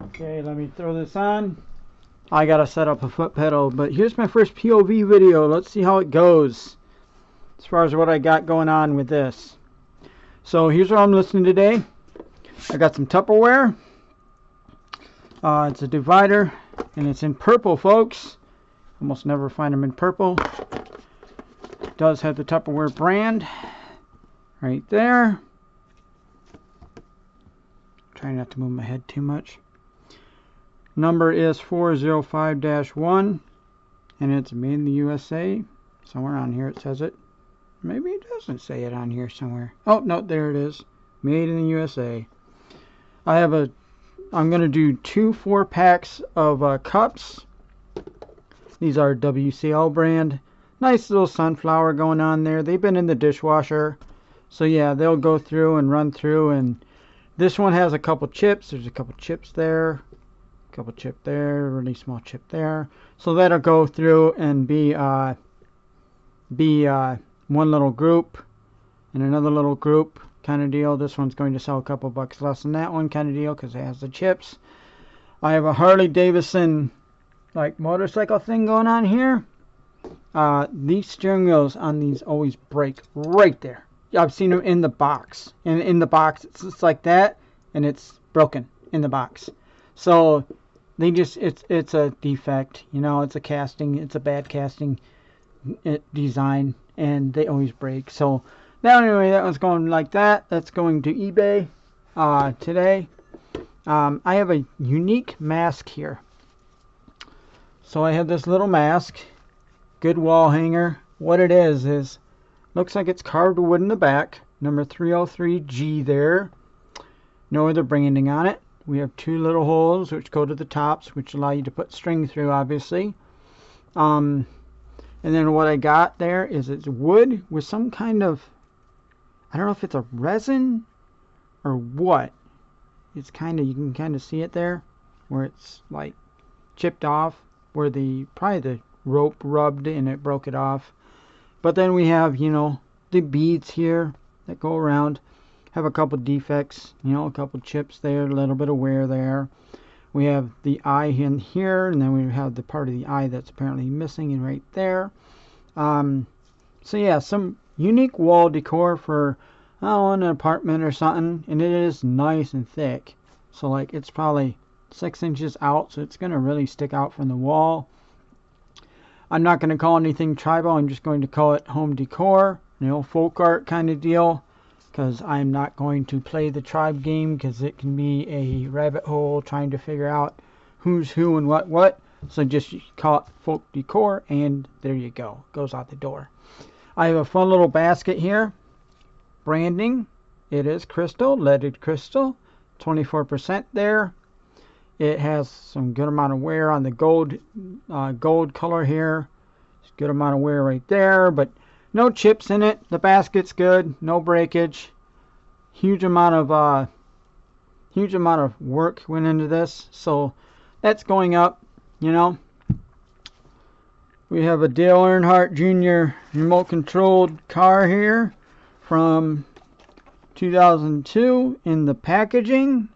Okay, let me throw this on. I gotta set up a foot pedal, but here's my first POV video. Let's see how it goes as far as what I got going on with this. So here's what I'm listening today. I got some Tupperware. It's a divider, and it's in purple, folks. Almost never find them in purple. It does have the Tupperware brand right there. Trying not to move my head too much. Number is 405-1, and it's made in the USA. Somewhere on here it says it. Maybe it doesn't say it on here somewhere. Oh, no, there it is. Made in the USA. I'm going to do 2 4-packs of cups. These are WCL brand. Nice little sunflower going on there. They've been in the dishwasher. So yeah, they'll go through and run through. And this one has a couple chips. There's a couple chips there. A couple chip there. Really small chip there. So that'll go through and be one little group and another little group kind of deal. This one's going to sell a couple bucks less than that one kind of deal because it has the chips. I have a Harley Davidson like motorcycle thing going on here. These steering wheels on these always break right there. I've seen them in the box, and in the box it's just like that, and it's broken in the box. So they just it's a defect, you know. It's a casting. It's a bad casting design, and they always break. So now anyway, that was going like that. That's going to eBay today. I have a unique mask here. So I have this little mask, good wall hanger. What it is looks like it's carved wood in the back, number 303G there. No other branding on it. We have 2 little holes which go to the tops, which allow you to put string through, obviously. And then what I got there is it's wood with some kind of, I don't know if it's a resin or what. It's kind of, you can kind of see it there where it's like chipped off, where probably the rope rubbed and it broke it off. But then we have, you know, the beads here that go around. Have a couple defects, you know, a couple chips there, a little bit of wear there. We have the eye in here, and then we have the part of the eye that's apparently missing and right there. So yeah, some unique wall decor for, an apartment or something, and it is nice and thick. So like it's probably 6 inches out, so it's going to really stick out from the wall. I'm not going to call anything tribal. I'm just going to call it home decor, you know, folk art kind of deal, because I'm not going to play the tribe game because it can be a rabbit hole trying to figure out who's who and what. So just call it folk decor, and there you go. Goes out the door. I have a fun little basket here. Branding. It is crystal, leaded crystal, 24% there. It has some good amount of wear on the gold color here. It's a good amount of wear right there, but no chips in it. The basket's good, no breakage. Huge amount of work went into this, so that's going up, you know. We have a Dale Earnhardt Jr. remote controlled car here from 2002 in the packaging.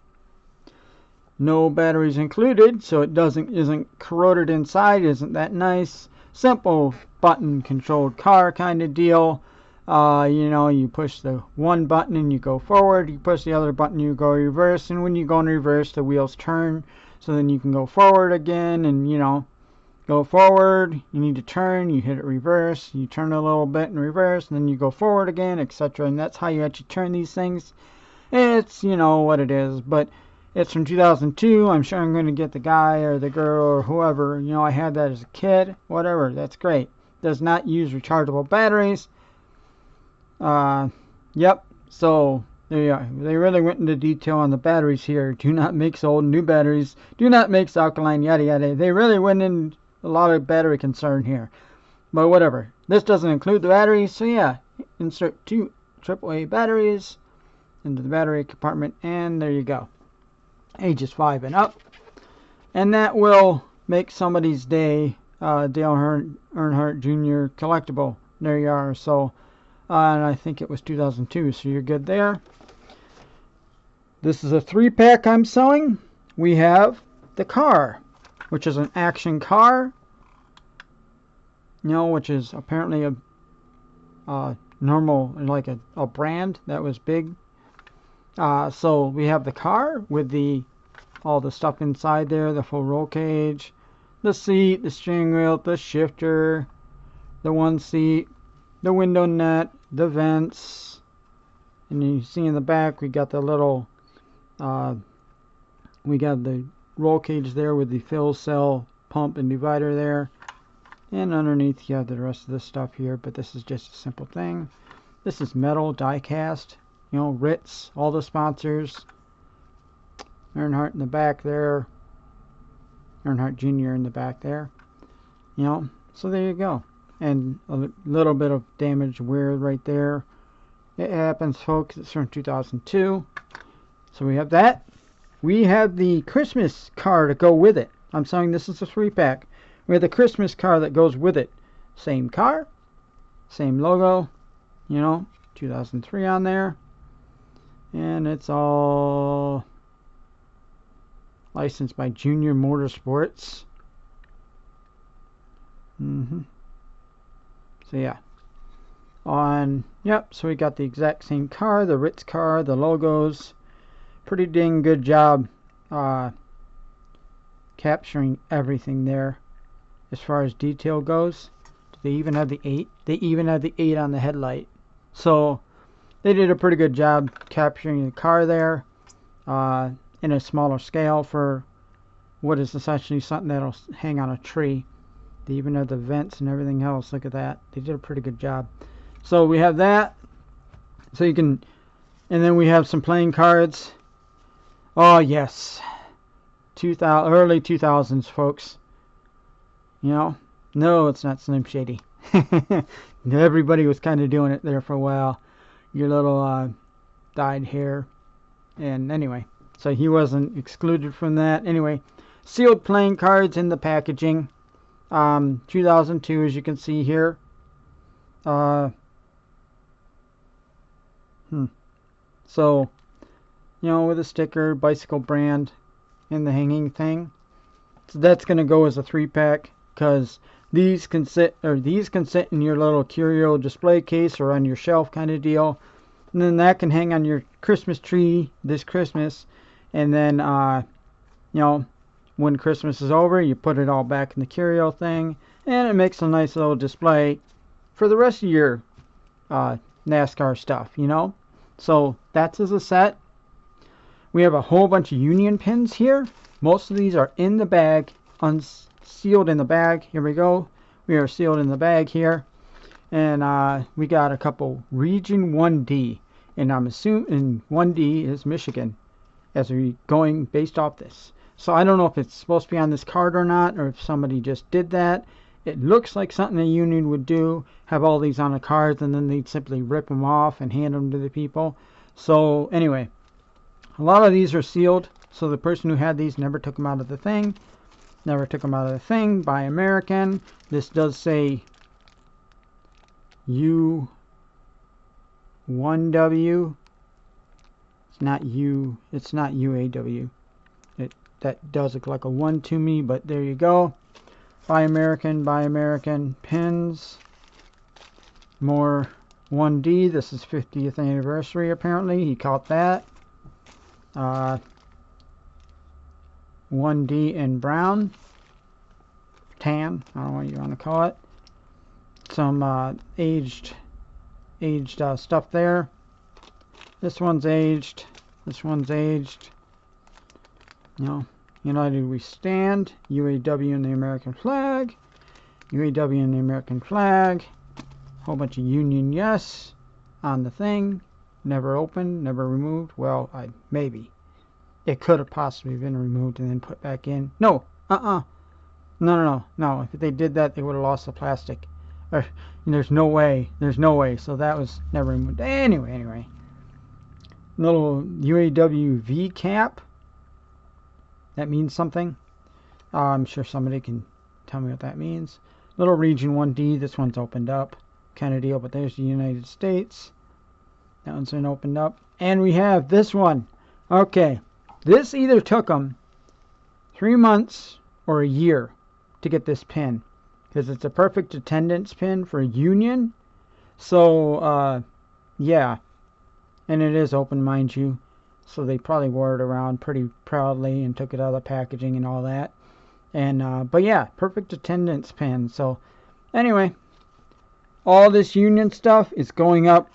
No batteries included, so it isn't corroded inside. Isn't that nice? Simple button controlled car kind of deal. You know, you push the one button and you go forward. You push the other button, you go reverse. And when you go in reverse, the wheels turn. So then you can go forward again and, you know, go forward. You need to turn. You hit it reverse. You turn a little bit in reverse. And then you go forward again, etc. And that's how you actually turn these things. It's, you know, what it is. But it's from 2002. I'm sure I'm going to get the guy or the girl or whoever. You know, I had that as a kid. Whatever. That's great. Does not use rechargeable batteries. Yep. So there you are. They really went into detail on the batteries here. Do not mix old and new batteries. Do not mix alkaline, yada yada. They really went in a lot of battery concern here. But whatever. This doesn't include the batteries. So yeah, insert 2 AAA batteries into the battery compartment, and there you go. Ages 5 and up. And that will make somebody's day. Dale Earnhardt Jr. collectible. There you are. So, and I think it was 2002, so you're good there. This is a 3-pack I'm selling. we have the car, which is an action car, you know, which is apparently a normal, like a brand that was big. So we have the car with all the stuff inside there, the full roll cage, the seat, the steering wheel, the shifter, the one seat, the window net, the vents, and you see in the back we got the little, we got the roll cage there with the fill cell pump and divider there, and underneath you have the rest of this stuff here, but this is just a simple thing. This is metal die cast, you know, Ritz, all the sponsors, Earnhardt in the back there, Earnhardt Jr. in the back there, you know, so there you go. And a little bit of damage wear right there. It happens, folks. It's from 2002. So we have that. We have the Christmas car to go with it. I'm saying this is a 3-pack. We have the Christmas car that goes with it. Same car, same logo, you know, 2003 on there. And it's all licensed by Junior Motorsports. So yeah, yep, so we got the exact same car, the Ritz car, the logos. Pretty dang good job capturing everything there as far as detail goes. They even have the 8. They even have the 8 on the headlight. So they did a pretty good job capturing the car there in a smaller scale for what is essentially something that'll hang on a tree. They even have the vents and everything else. Look at that. They did a pretty good job. So we have that. So you can, and then we have some playing cards. Oh yes, early 2000s, folks. You know, no, it's not Slim Shady. Everybody was kind of doing it there for a while. Your little dyed hair, and anyway, so he wasn't excluded from that. Anyway, sealed playing cards in the packaging. 2002, as you can see here. So, you know, with a sticker, bicycle brand, and the hanging thing. So that's gonna go as a 3-pack, because these can sit in your little curio display case or on your shelf kind of deal, and then that can hang on your Christmas tree this Christmas, and then you know, when Christmas is over, you put it all back in the curio thing, and it makes a nice little display for the rest of your NASCAR stuff, you know. So that's as a set. We have a whole bunch of Union pins here. Most of these are in the bag, unsealed in the bag. Here we go. We are sealed in the bag here. And we got a couple Region 1D. And I'm assuming 1D is Michigan, as we're going based off this. So I don't know if it's supposed to be on this card or not, or if somebody just did that. It looks like something a union would do, have all these on the cards, and then they'd simply rip them off and hand them to the people. So anyway, a lot of these are sealed, so the person who had these never took them out of the thing. Never took them out of the thing. Buy American. This does say U1W. It's not UAW. That does look like a 1 to me, but there you go. Buy American pins. More 1D. This is 50th anniversary apparently. He caught that. 1D in brown. Tan. I don't know what you want to call it. Some aged stuff there. This one's aged. This one's aged. You know, United We Stand, UAW and the American flag, UAW and the American flag, whole bunch of Union Yes on the thing, never opened, never removed. Well, maybe. It could have possibly been removed and then put back in. No, No. If they did that, they would have lost the plastic. There's no way. So that was never removed. Anyway. Little UAW V cap. That means something. I'm sure somebody can tell me what that means. Little Region 1D. This one's opened up. Kind of deal. But there's the United States. That one's been opened up. And we have this one. Okay. This either took them 3 months or a year to get this pin, because it's a perfect attendance pin for a union. So yeah, and it is open, mind you, so they probably wore it around pretty proudly and took it out of the packaging and all that. And but yeah, perfect attendance pin. So anyway, all this union stuff is going up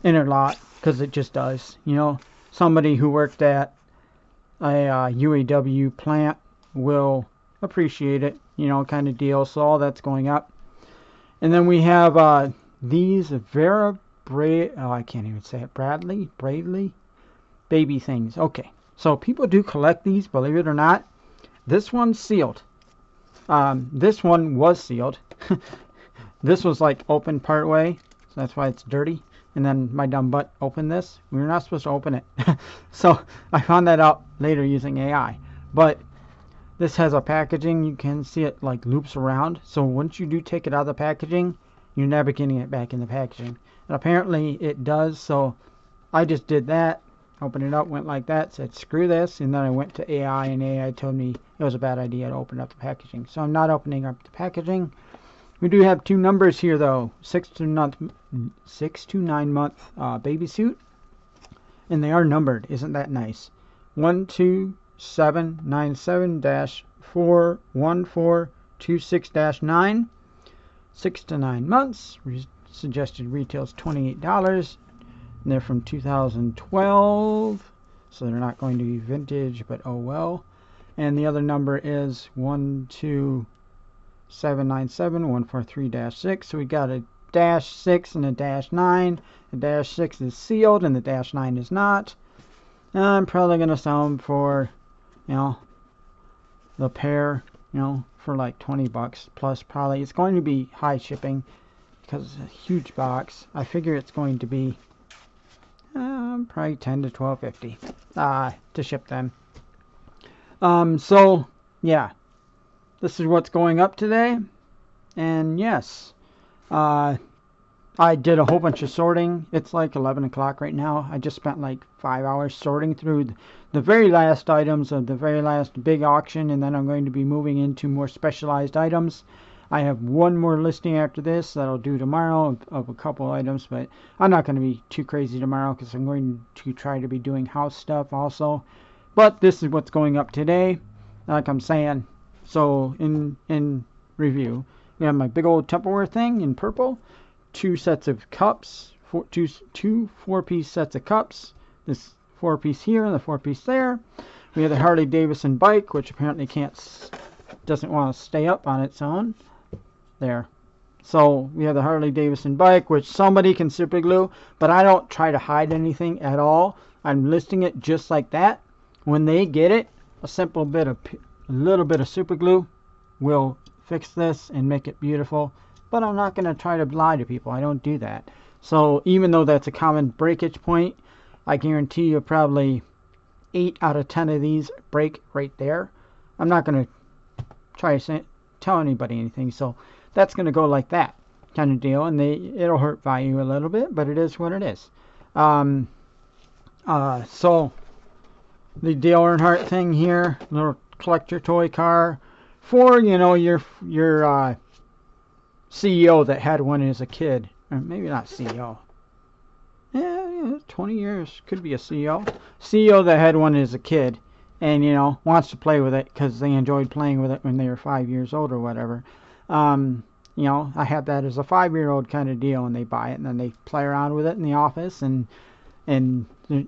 in a lot, because it just does. You know, somebody who worked at a UAW plant will appreciate it, you know, kind of deal. So all that's going up. And then we have these I can't even say it, Bradley baby things. Okay, so people do collect these, believe it or not. This one's sealed. This one was sealed. This was like open part way, so that's why it's dirty. And then my dumb butt opened this. We were not supposed to open it. So I found that out later using AI. But this has a packaging. You can see it like loops around. So once you do take it out of the packaging, you're never getting it back in the packaging. And apparently it does. So I just did that. Opened it up, went like that, said screw this. And then I went to AI, and AI told me it was a bad idea to open up the packaging. So I'm not opening up the packaging. We do have two numbers here though, 6 to 9 month baby suit, and they are numbered. Isn't that nice? 12797-41426-9, 6 to 9 months. Suggested retail is $28. And they're from 2012, so they're not going to be vintage, but oh well. And the other number is 12797-143-6. So we got a -6 and a -9. The -6 is sealed and the -9 is not. I'm probably going to sell them for, you know, the pair, you know, for like 20 bucks plus. Probably it's going to be high shipping because it's a huge box. I figure it's going to be probably $10 to $12.50 to ship them. So yeah, this is what's going up today. And yes, I did a whole bunch of sorting. It's like 11 o'clock right now. I just spent like 5 hours sorting through the very last items of the very last big auction, and then I'm going to be moving into more specialized items. I have one more listing after this that I'll do tomorrow of a couple items, but I'm not going to be too crazy tomorrow because I'm going to try to be doing house stuff also. But this is what's going up today, like I'm saying. So in review, we have my big old Tupperware thing in purple, 2 sets of cups, two 4-piece sets of cups, this 4-piece here and the 4-piece there. We have the Harley Davidson bike, which apparently doesn't want to stay up on its own. There. So we have the Harley Davidson bike, which somebody can super glue, but I don't try to hide anything at all. I'm listing it just like that. When they get it, a little bit of super glue will fix this and make it beautiful. But I'm not going to try to lie to people. I don't do that. So even though that's a common breakage point, I guarantee you probably 8 out of 10 of these break right there. I'm not going to try to tell anybody anything. So that's going to go like that kind of deal. And it'll hurt value a little bit, but it is what it is. So the Dale Earnhardt thing here, little collector toy car for, you know, your CEO that had one as a kid. Or maybe not CEO. Yeah, 20 years. Could be a CEO. CEO that had one as a kid and, you know, wants to play with it because they enjoyed playing with it when they were 5 years old or whatever. You know, I had that as a 5-year-old kind of deal, and they buy it and then they play around with it in the office, and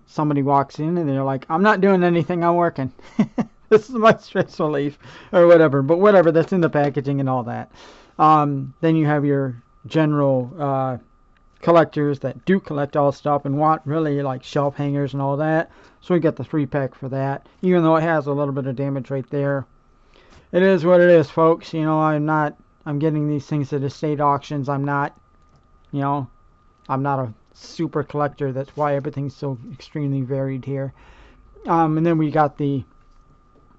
somebody walks in and they're like, I'm not doing anything, I'm working. This is my stress relief or whatever, but whatever, that's in the packaging and all that. Then you have your general collectors that do collect all stuff and want really like shelf hangers and all that. So we got the 3-pack for that, even though it has a little bit of damage right there. It is what it is, folks. You know, I'm getting these things at estate auctions. I'm not a super collector. That's why everything's so extremely varied here. And then we got the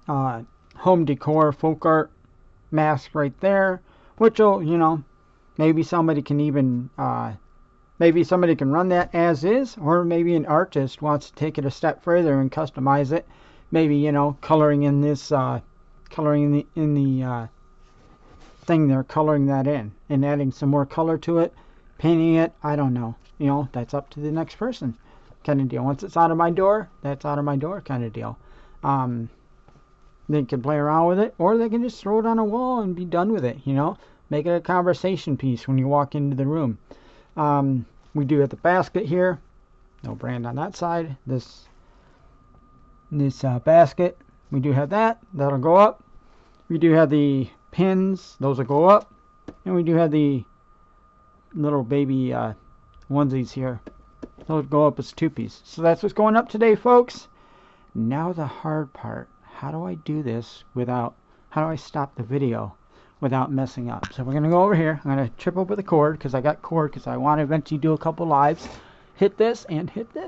home decor folk art mask right there, which will, you know, maybe somebody can even maybe somebody can run that as is, or maybe an artist wants to take it a step further and customize it. maybe, you know, coloring in this, coloring in the thing they're coloring that in, and adding some more color to it, painting it. I don't know. You know, that's up to the next person, kind of deal. Once it's out of my door, that's out of my door, kind of deal. They can play around with it, or they can just throw it on a wall and be done with it. You know, make it a conversation piece when you walk into the room. We do have the basket here. No brand on that side. This basket, we do have that. That'll go up. We do have the pins. Those will go up. And we do have the little baby onesies here. Those go up as 2-piece. So that's what's going up today, folks. Now the hard part. How do I do this without, how do I stop the video without messing up? So we're going to go over here. I'm going to trip over the cord because I got cord because I want to eventually do a couple lives. Hit this and hit this.